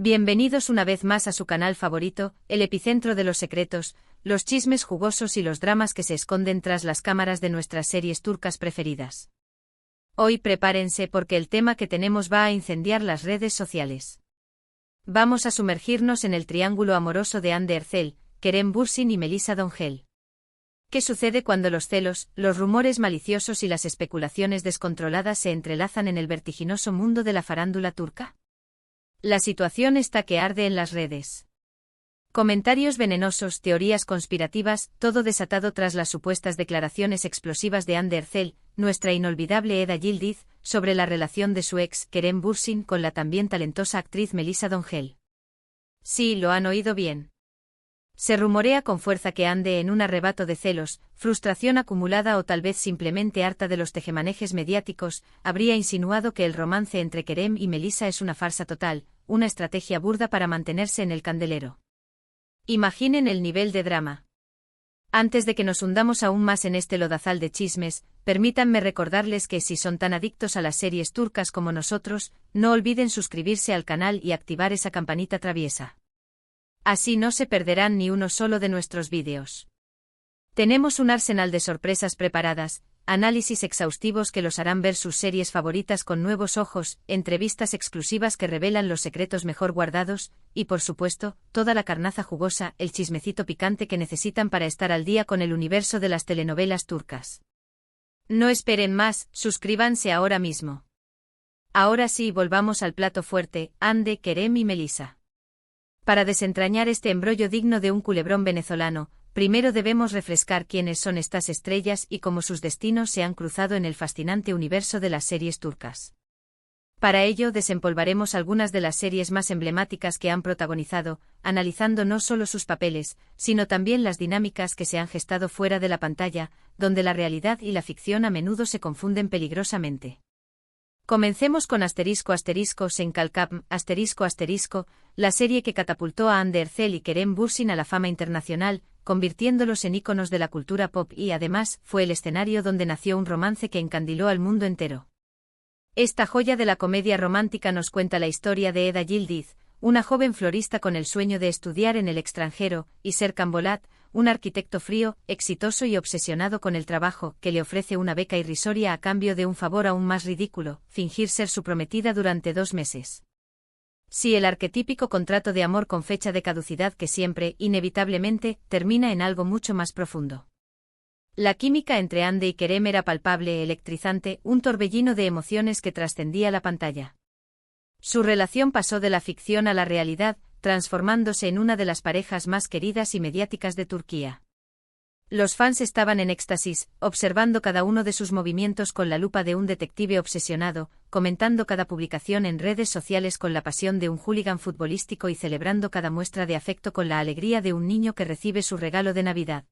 Bienvenidos una vez más a su canal favorito, el epicentro de los secretos, los chismes jugosos y los dramas que se esconden tras las cámaras de nuestras series turcas preferidas. Hoy prepárense porque el tema que tenemos va a incendiar las redes sociales. Vamos a sumergirnos en el triángulo amoroso de Hande Erçel, Kerem Bürsin y Melisa Döngel. ¿Qué sucede cuando los celos, los rumores maliciosos y las especulaciones descontroladas se entrelazan en el vertiginoso mundo de la farándula turca? La situación está que arde en las redes. Comentarios venenosos, teorías conspirativas, todo desatado tras las supuestas declaraciones explosivas de Hande Erçel, nuestra inolvidable Eda Yildiz, sobre la relación de su ex, Kerem Bürsin, con la también talentosa actriz Melisa Döngel. Sí, lo han oído bien. Se rumorea con fuerza que Hande, en un arrebato de celos, frustración acumulada o tal vez simplemente harta de los tejemanejes mediáticos, habría insinuado que el romance entre Kerem y Melisa es una farsa total, una estrategia burda para mantenerse en el candelero. Imaginen el nivel de drama. Antes de que nos hundamos aún más en este lodazal de chismes, permítanme recordarles que si son tan adictos a las series turcas como nosotros, no olviden suscribirse al canal y activar esa campanita traviesa. Así no se perderán ni uno solo de nuestros vídeos. Tenemos un arsenal de sorpresas preparadas, análisis exhaustivos que los harán ver sus series favoritas con nuevos ojos, entrevistas exclusivas que revelan los secretos mejor guardados, y por supuesto, toda la carnaza jugosa, el chismecito picante que necesitan para estar al día con el universo de las telenovelas turcas. No esperen más, suscríbanse ahora mismo. Ahora sí, volvamos al plato fuerte, Hande, Kerem y Melisa. Para desentrañar este embrollo digno de un culebrón venezolano, primero debemos refrescar quiénes son estas estrellas y cómo sus destinos se han cruzado en el fascinante universo de las series turcas. Para ello desempolvaremos algunas de las series más emblemáticas que han protagonizado, analizando no solo sus papeles, sino también las dinámicas que se han gestado fuera de la pantalla, donde la realidad y la ficción a menudo se confunden peligrosamente. Comencemos con Senkalkapm, la serie que catapultó a Hande Erçel y Kerem Bürsin a la fama internacional, convirtiéndolos en íconos de la cultura pop y además fue el escenario donde nació un romance que encandiló al mundo entero. Esta joya de la comedia romántica nos cuenta la historia de Eda Yildiz, una joven florista con el sueño de estudiar en el extranjero, y Serkan Bolat, un arquitecto frío, exitoso y obsesionado con el trabajo, que le ofrece una beca irrisoria a cambio de un favor aún más ridículo, fingir ser su prometida durante 2 meses. Sí, el arquetípico contrato de amor con fecha de caducidad que siempre, inevitablemente, termina en algo mucho más profundo. La química entre Hande y Kerem era palpable, electrizante, un torbellino de emociones que trascendía la pantalla. Su relación pasó de la ficción a la realidad, transformándose en una de las parejas más queridas y mediáticas de Turquía. Los fans estaban en éxtasis, observando cada uno de sus movimientos con la lupa de un detective obsesionado, comentando cada publicación en redes sociales con la pasión de un hooligan futbolístico y celebrando cada muestra de afecto con la alegría de un niño que recibe su regalo de Navidad.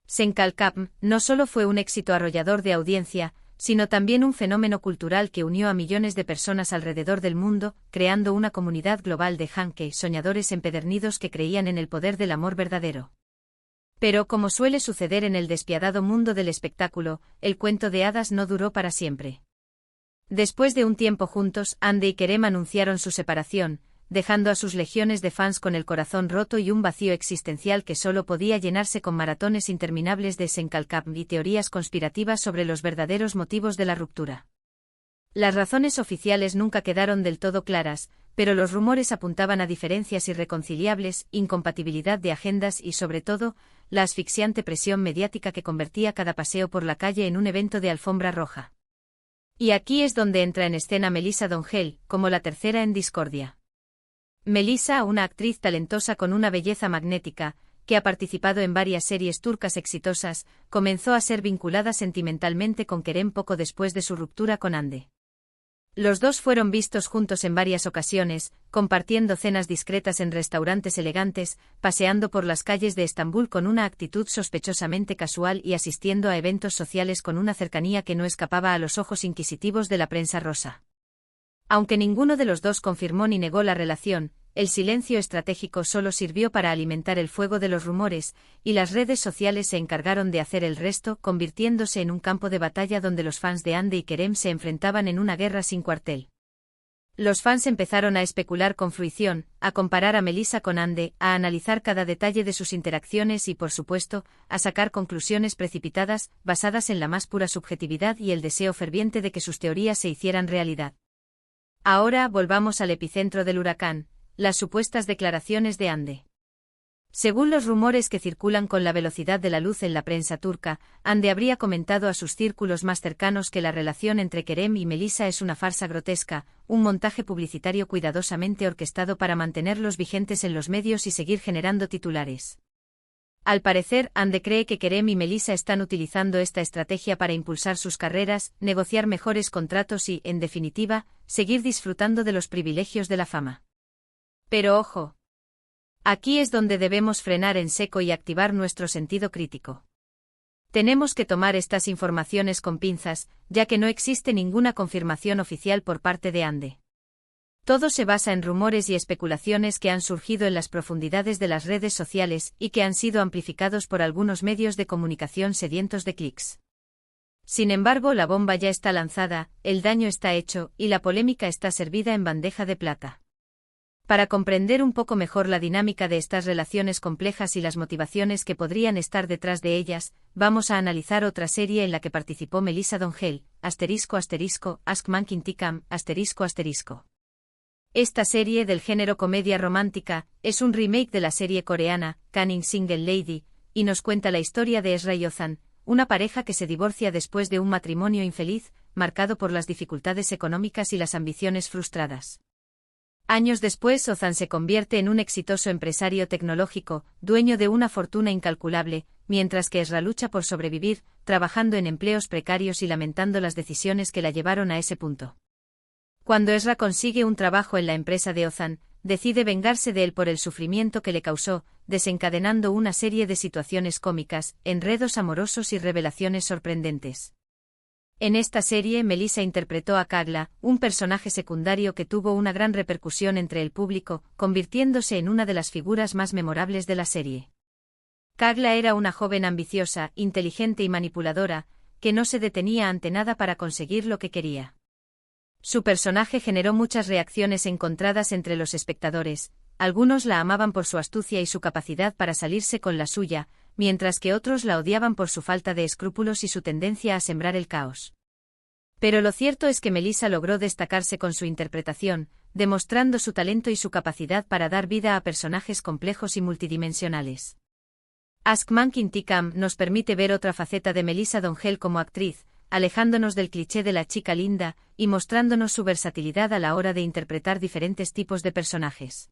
Senkalkapm no solo fue un éxito arrollador de audiencia, sino también un fenómeno cultural que unió a millones de personas alrededor del mundo, creando una comunidad global de Hanke, soñadores empedernidos que creían en el poder del amor verdadero. Pero como suele suceder en el despiadado mundo del espectáculo, el cuento de hadas no duró para siempre. Después de un tiempo juntos, Hande y Kerem anunciaron su separación, dejando a sus legiones de fans con el corazón roto y un vacío existencial que solo podía llenarse con maratones interminables de Senkalkapm y teorías conspirativas sobre los verdaderos motivos de la ruptura. Las razones oficiales nunca quedaron del todo claras, pero los rumores apuntaban a diferencias irreconciliables, incompatibilidad de agendas y, sobre todo, la asfixiante presión mediática que convertía cada paseo por la calle en un evento de alfombra roja. Y aquí es donde entra en escena Melisa Döngel, como la tercera en discordia. Melisa, una actriz talentosa con una belleza magnética, que ha participado en varias series turcas exitosas, comenzó a ser vinculada sentimentalmente con Kerem poco después de su ruptura con Hande. Los dos fueron vistos juntos en varias ocasiones, compartiendo cenas discretas en restaurantes elegantes, paseando por las calles de Estambul con una actitud sospechosamente casual y asistiendo a eventos sociales con una cercanía que no escapaba a los ojos inquisitivos de la prensa rosa. Aunque ninguno de los dos confirmó ni negó la relación, el silencio estratégico solo sirvió para alimentar el fuego de los rumores, y las redes sociales se encargaron de hacer el resto, convirtiéndose en un campo de batalla donde los fans de Hande y Kerem se enfrentaban en una guerra sin cuartel. Los fans empezaron a especular con fruición, a comparar a Melissa con Ande, a analizar cada detalle de sus interacciones y, por supuesto, a sacar conclusiones precipitadas, basadas en la más pura subjetividad y el deseo ferviente de que sus teorías se hicieran realidad. Ahora volvamos al epicentro del huracán, las supuestas declaraciones de Ande. Según los rumores que circulan con la velocidad de la luz en la prensa turca, Ande habría comentado a sus círculos más cercanos que la relación entre Kerem y Melissa es una farsa grotesca, un montaje publicitario cuidadosamente orquestado para mantenerlos vigentes en los medios y seguir generando titulares. Al parecer, Ande cree que Kerem y Melissa están utilizando esta estrategia para impulsar sus carreras, negociar mejores contratos y, en definitiva, seguir disfrutando de los privilegios de la fama. Pero ojo. Aquí es donde debemos frenar en seco y activar nuestro sentido crítico. Tenemos que tomar estas informaciones con pinzas, ya que no existe ninguna confirmación oficial por parte de Ande. Todo se basa en rumores y especulaciones que han surgido en las profundidades de las redes sociales y que han sido amplificados por algunos medios de comunicación sedientos de clics. Sin embargo, la bomba ya está lanzada, el daño está hecho y la polémica está servida en bandeja de plata. Para comprender un poco mejor la dinámica de estas relaciones complejas y las motivaciones que podrían estar detrás de ellas, vamos a analizar otra serie en la que participó Melissa Dongel, ***, Ask Monkey Cam, ***. Esta serie del género comedia romántica es un remake de la serie coreana Cunning Single Lady y nos cuenta la historia de Ezra y Ozan, una pareja que se divorcia después de un matrimonio infeliz, marcado por las dificultades económicas y las ambiciones frustradas. Años después, Ozan se convierte en un exitoso empresario tecnológico, dueño de una fortuna incalculable, mientras que Ezra lucha por sobrevivir, trabajando en empleos precarios y lamentando las decisiones que la llevaron a ese punto. Cuando Ezra consigue un trabajo en la empresa de Ozan, decide vengarse de él por el sufrimiento que le causó, desencadenando una serie de situaciones cómicas, enredos amorosos y revelaciones sorprendentes. En esta serie, Melissa interpretó a Kagla, un personaje secundario que tuvo una gran repercusión entre el público, convirtiéndose en una de las figuras más memorables de la serie. Kagla era una joven ambiciosa, inteligente y manipuladora, que no se detenía ante nada para conseguir lo que quería. Su personaje generó muchas reacciones encontradas entre los espectadores, algunos la amaban por su astucia y su capacidad para salirse con la suya, mientras que otros la odiaban por su falta de escrúpulos y su tendencia a sembrar el caos. Pero lo cierto es que Melissa logró destacarse con su interpretación, demostrando su talento y su capacidad para dar vida a personajes complejos y multidimensionales. Ask Monkey Cam nos permite ver otra faceta de Melissa Dongel como actriz, alejándonos del cliché de la chica linda y mostrándonos su versatilidad a la hora de interpretar diferentes tipos de personajes.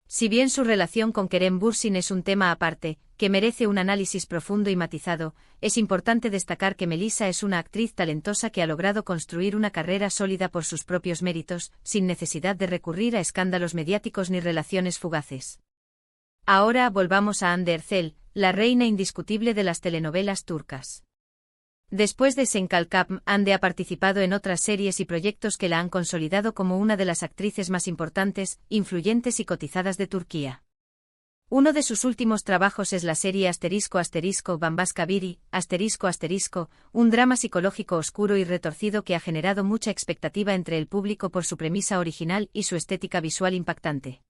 Si bien su relación con Kerem Bürsin es un tema aparte, que merece un análisis profundo y matizado, es importante destacar que Melissa es una actriz talentosa que ha logrado construir una carrera sólida por sus propios méritos, sin necesidad de recurrir a escándalos mediáticos ni relaciones fugaces. Ahora volvamos a Hande Erçel, la reina indiscutible de las telenovelas turcas. Después de Senkalkap, Hande ha participado en otras series y proyectos que la han consolidado como una de las actrices más importantes, influyentes y cotizadas de Turquía. Uno de sus últimos trabajos es la serie ***Bambaşka Biri***, un drama psicológico oscuro y retorcido que ha generado mucha expectativa entre el público por su premisa original y su estética visual impactante.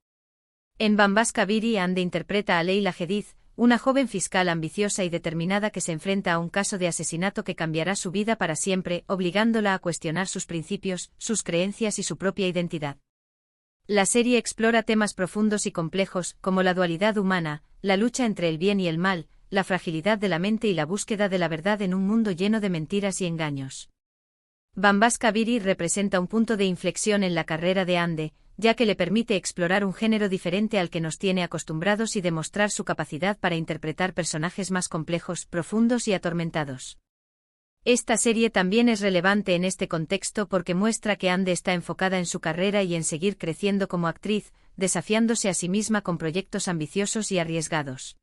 En Bambaşka Biri, Hande interpreta a Leyla Gediz, una joven fiscal ambiciosa y determinada que se enfrenta a un caso de asesinato que cambiará su vida para siempre, obligándola a cuestionar sus principios, sus creencias y su propia identidad. La serie explora temas profundos y complejos, como la dualidad humana, la lucha entre el bien y el mal, la fragilidad de la mente y la búsqueda de la verdad en un mundo lleno de mentiras y engaños. Bambaşka Biri representa un punto de inflexión en la carrera de Hande, ya que le permite explorar un género diferente al que nos tiene acostumbrados y demostrar su capacidad para interpretar personajes más complejos, profundos y atormentados. Esta serie también es relevante en este contexto porque muestra que Hande está enfocada en su carrera y en seguir creciendo como actriz, desafiándose a sí misma con proyectos ambiciosos y arriesgados.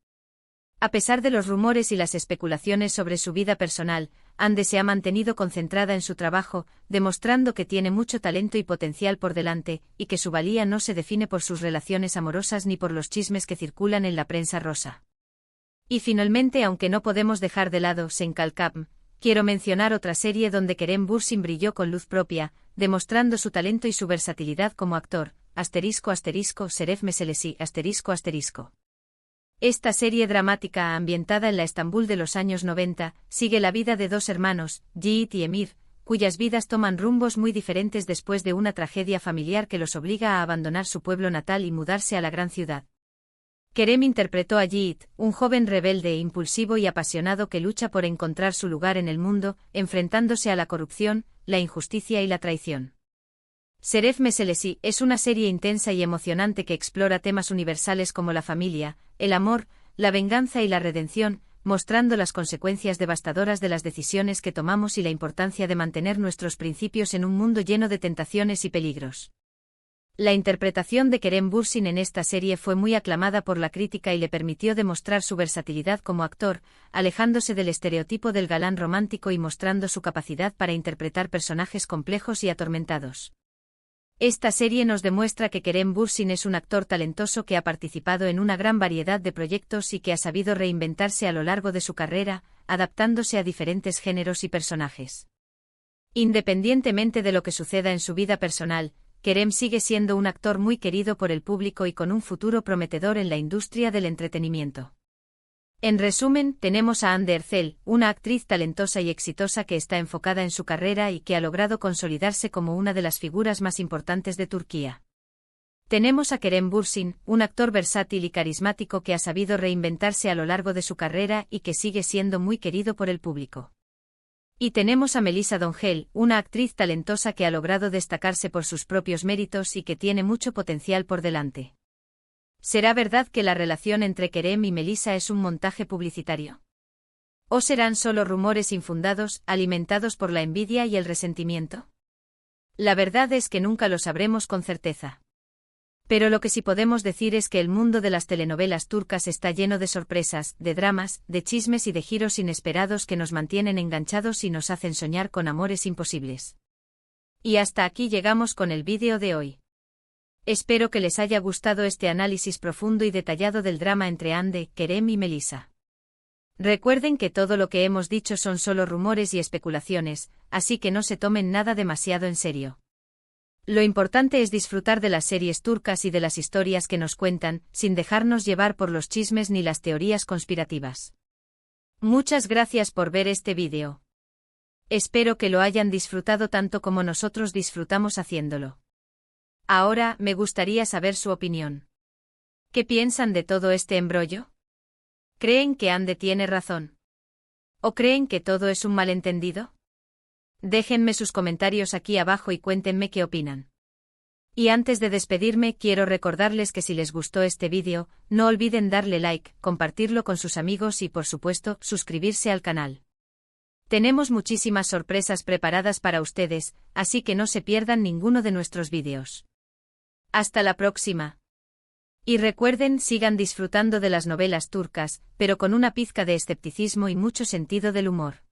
A pesar de los rumores y las especulaciones sobre su vida personal, Hande se ha mantenido concentrada en su trabajo, demostrando que tiene mucho talento y potencial por delante, y que su valía no se define por sus relaciones amorosas ni por los chismes que circulan en la prensa rosa. Y finalmente, aunque no podemos dejar de lado Senkalkap, quiero mencionar otra serie donde Kerem Bürsin brilló con luz propia, demostrando su talento y su versatilidad como actor. Şeref Meselesi. Esta serie dramática ambientada en la Estambul de los años 90, sigue la vida de dos hermanos, Yiğit y Emir, cuyas vidas toman rumbos muy diferentes después de una tragedia familiar que los obliga a abandonar su pueblo natal y mudarse a la gran ciudad. Kerem interpretó a Yiğit, un joven rebelde, impulsivo y apasionado que lucha por encontrar su lugar en el mundo, enfrentándose a la corrupción, la injusticia y la traición. Şeref Meselesi es una serie intensa y emocionante que explora temas universales como la familia, el amor, la venganza y la redención, mostrando las consecuencias devastadoras de las decisiones que tomamos y la importancia de mantener nuestros principios en un mundo lleno de tentaciones y peligros. La interpretación de Kerem Bürsin en esta serie fue muy aclamada por la crítica y le permitió demostrar su versatilidad como actor, alejándose del estereotipo del galán romántico y mostrando su capacidad para interpretar personajes complejos y atormentados. Esta serie nos demuestra que Kerem Bürsin es un actor talentoso que ha participado en una gran variedad de proyectos y que ha sabido reinventarse a lo largo de su carrera, adaptándose a diferentes géneros y personajes. Independientemente de lo que suceda en su vida personal, Kerem sigue siendo un actor muy querido por el público y con un futuro prometedor en la industria del entretenimiento. En resumen, tenemos a Hande Erçel, una actriz talentosa y exitosa que está enfocada en su carrera y que ha logrado consolidarse como una de las figuras más importantes de Turquía. Tenemos a Kerem Bürsin, un actor versátil y carismático que ha sabido reinventarse a lo largo de su carrera y que sigue siendo muy querido por el público. Y tenemos a Melisa Dongel, una actriz talentosa que ha logrado destacarse por sus propios méritos y que tiene mucho potencial por delante. ¿Será verdad que la relación entre Kerem y Melisa es un montaje publicitario? ¿O serán solo rumores infundados, alimentados por la envidia y el resentimiento? La verdad es que nunca lo sabremos con certeza. Pero lo que sí podemos decir es que el mundo de las telenovelas turcas está lleno de sorpresas, de dramas, de chismes y de giros inesperados que nos mantienen enganchados y nos hacen soñar con amores imposibles. Y hasta aquí llegamos con el vídeo de hoy. Espero que les haya gustado este análisis profundo y detallado del drama entre Hande, Kerem y Melisa. Recuerden que todo lo que hemos dicho son solo rumores y especulaciones, así que no se tomen nada demasiado en serio. Lo importante es disfrutar de las series turcas y de las historias que nos cuentan, sin dejarnos llevar por los chismes ni las teorías conspirativas. Muchas gracias por ver este vídeo. Espero que lo hayan disfrutado tanto como nosotros disfrutamos haciéndolo. Ahora, me gustaría saber su opinión. ¿Qué piensan de todo este embrollo? ¿Creen que Hande tiene razón? ¿O creen que todo es un malentendido? Déjenme sus comentarios aquí abajo y cuéntenme qué opinan. Y antes de despedirme, quiero recordarles que si les gustó este vídeo, no olviden darle like, compartirlo con sus amigos y por supuesto, suscribirse al canal. Tenemos muchísimas sorpresas preparadas para ustedes, así que no se pierdan ninguno de nuestros vídeos. Hasta la próxima. Y recuerden, sigan disfrutando de las novelas turcas, pero con una pizca de escepticismo y mucho sentido del humor.